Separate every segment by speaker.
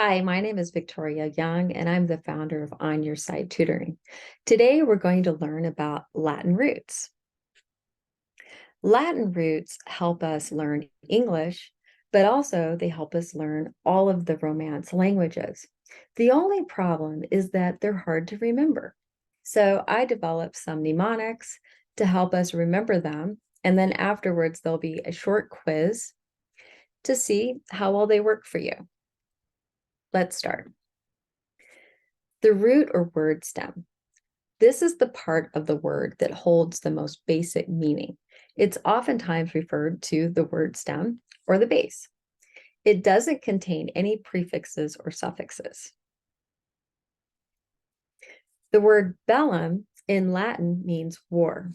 Speaker 1: Hi, my name is Victoria Young, and I'm the founder of On Your Side Tutoring. Today, we're going to learn about Latin roots. Latin roots help us learn English, but also they help us learn all of the Romance languages. The only problem is that they're hard to remember. So I developed some mnemonics to help us remember them, and then afterwards, there'll be a short quiz to see how well they work for you. Let's start. The root or word stem. This is the part of the word that holds the most basic meaning. It's oftentimes referred to the word stem or the base. It doesn't contain any prefixes or suffixes. The word bellum in Latin means war.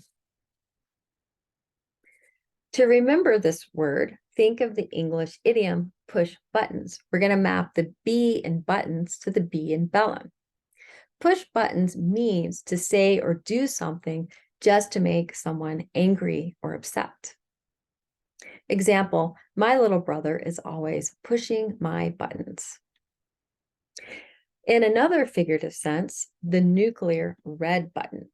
Speaker 1: To remember this word, think of the English idiom push buttons. We're going to map the B in buttons to the B in bellum. Push buttons means to say or do something just to make someone angry or upset. Example, my little brother is always pushing my buttons. In another figurative sense, the nuclear red button.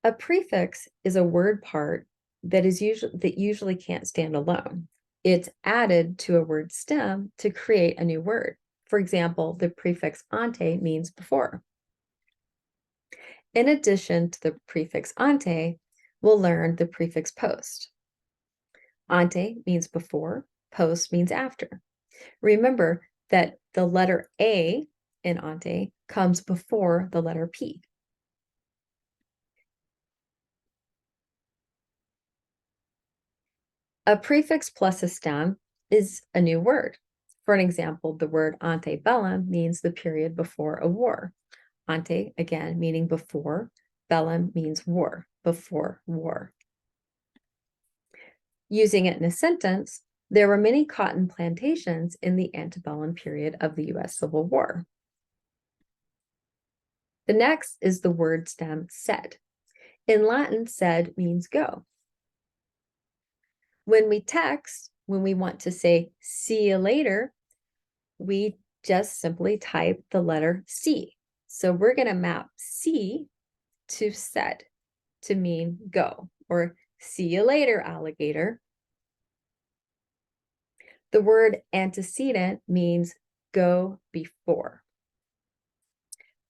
Speaker 1: A prefix is a word part that usually can't stand alone. It's added to a word stem to create a new word. For example, the prefix ante means before. In addition to the prefix ante, we'll learn the prefix post. Ante means before, post means after. Remember that the letter A in ante comes before the letter P. A prefix plus a stem is a new word. For an example, the word antebellum means the period before a war. Ante, again, meaning before. Bellum means war, before war. Using it in a sentence, there were many cotton plantations in the antebellum period of the US Civil War. The next is the word stem sed. In Latin, sed means go. When we text, when we want to say see you later, we just simply type the letter C. So we're going to map C to sed to mean go, or see you later, alligator. The word antecedent means go before.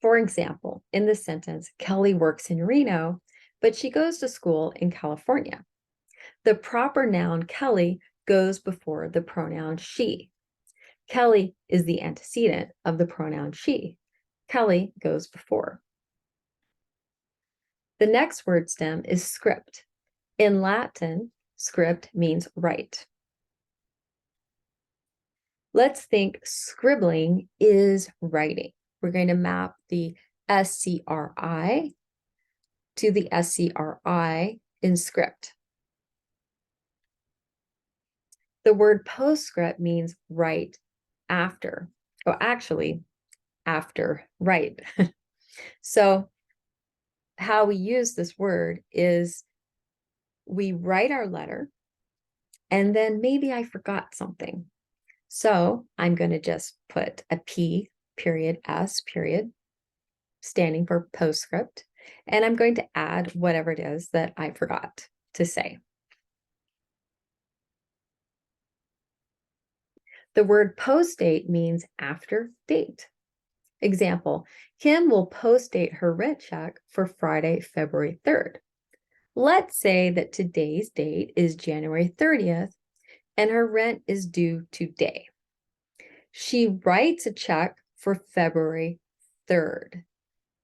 Speaker 1: For example, in the sentence, Kelly works in Reno, but she goes to school in California. The proper noun Kelly goes before the pronoun she. Kelly is the antecedent of the pronoun she. Kelly goes before. The next word stem is script. In Latin, script means write. Let's think scribbling is writing. We're going to map the SCRI to the SCRI in script. The word postscript means right after. Oh, actually, after right. So how we use this word is we write our letter, and then maybe I forgot something. So I'm going to just put a P period S period standing for postscript, and I'm going to add whatever it is that I forgot to say. The word post date means after date. Example, Kim will post date her rent check for Friday, February 3rd. Let's say that today's date is January 30th and her rent is due today. She writes a check for February 3rd.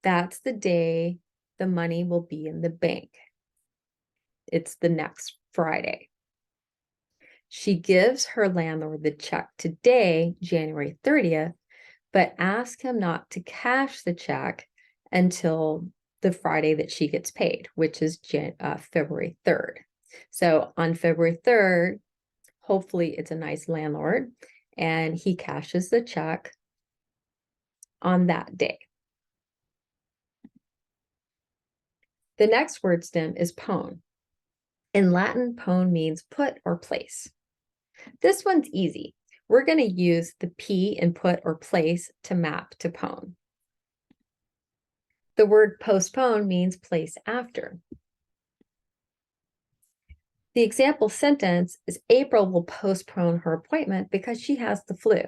Speaker 1: That's the day the money will be in the bank. It's the next Friday. She gives her landlord the check today, January 30th, but asks him not to cash the check until the Friday that she gets paid, which is February 3rd. So on February 3rd, hopefully it's a nice landlord, and he cashes the check on that day. The next word stem is pone. In Latin, pone means put or place. This one's easy. We're going to use the P in put or place to map to pone. The word postpone means place after. The example sentence is April will postpone her appointment because she has the flu.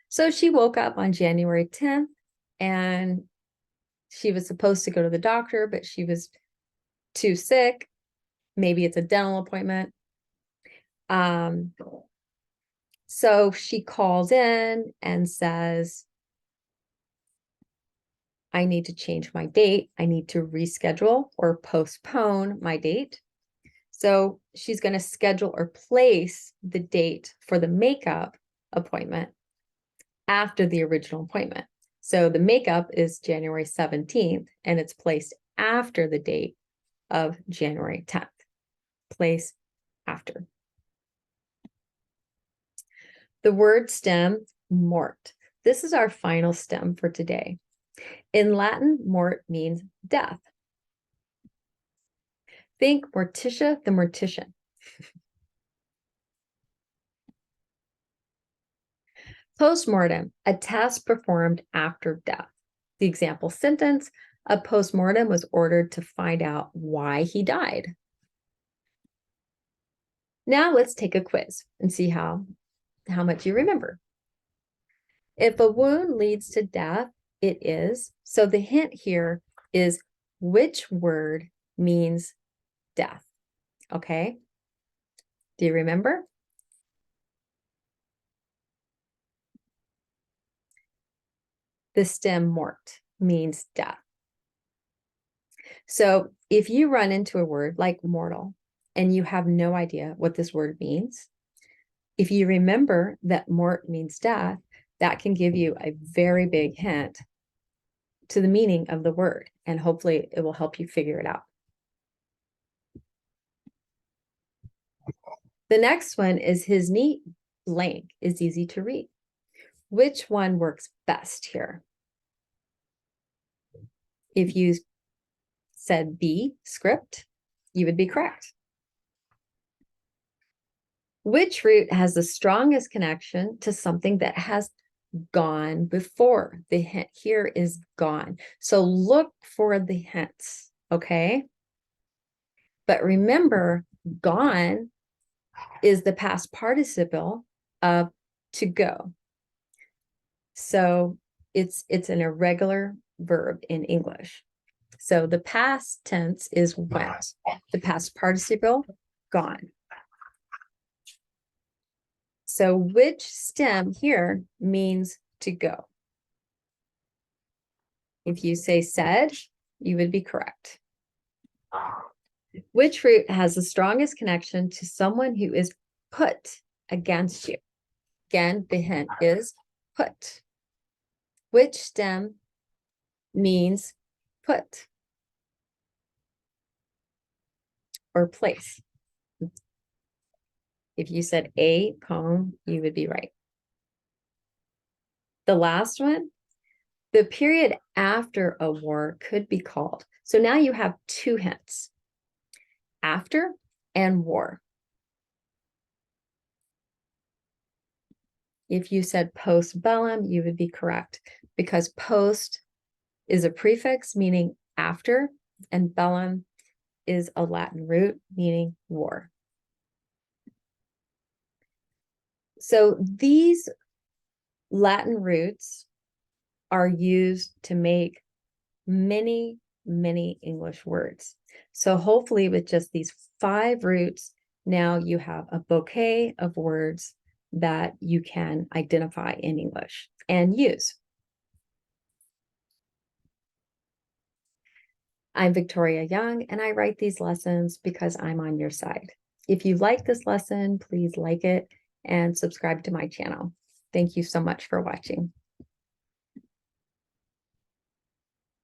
Speaker 1: So she woke up on January 10th and she was supposed to go to the doctor, but she was too sick. Maybe it's a dental appointment. So she calls in and says, I need to change my date. I need to reschedule or postpone my date. So she's going to schedule or place the date for the makeup appointment after the original appointment. So the makeup is January 17th and it's placed after the date of January 10th. Place after. The word stem, mort. This is our final stem for today. In Latin, mort means death. Think Morticia the mortician. Postmortem, a task performed after death. The example sentence, a postmortem was ordered to find out why he died. Now let's take a quiz and see how much you remember. If a wound leads to death, it is. So the hint here is which word means death, okay? Do you remember? The stem mort means death. So if you run into a word like mortal and you have no idea what this word means, if you remember that mort means death, that can give you a very big hint to the meaning of the word, and hopefully it will help you figure it out. The next one is his neat blank is easy to read. Which one works best here? If you said B, script, you would be correct. Which root has the strongest connection to something that has gone before? The hint here is gone. So look for the hints, okay? But remember, gone is the past participle of to go. So it's an irregular verb in English. So the past tense is went. The past participle, gone. So which stem here means to go? If you say said, you would be correct. Which root has the strongest connection to someone who is put against you? Again, the hint is put. Which stem means put or place? If you said a poem, you would be right. The last one, the period after a war could be called. So now you have two hints, after and war. If you said postbellum, you would be correct because post is a prefix meaning after, and bellum is a Latin root meaning war. So these Latin roots are used to make many, many English words. So hopefully with just these 5 roots, now you have a bouquet of words that you can identify in English and use. I'm Victoria Young, and I write these lessons because I'm on your side. If you like this lesson, please like it and subscribe to my channel. Thank you so much for watching.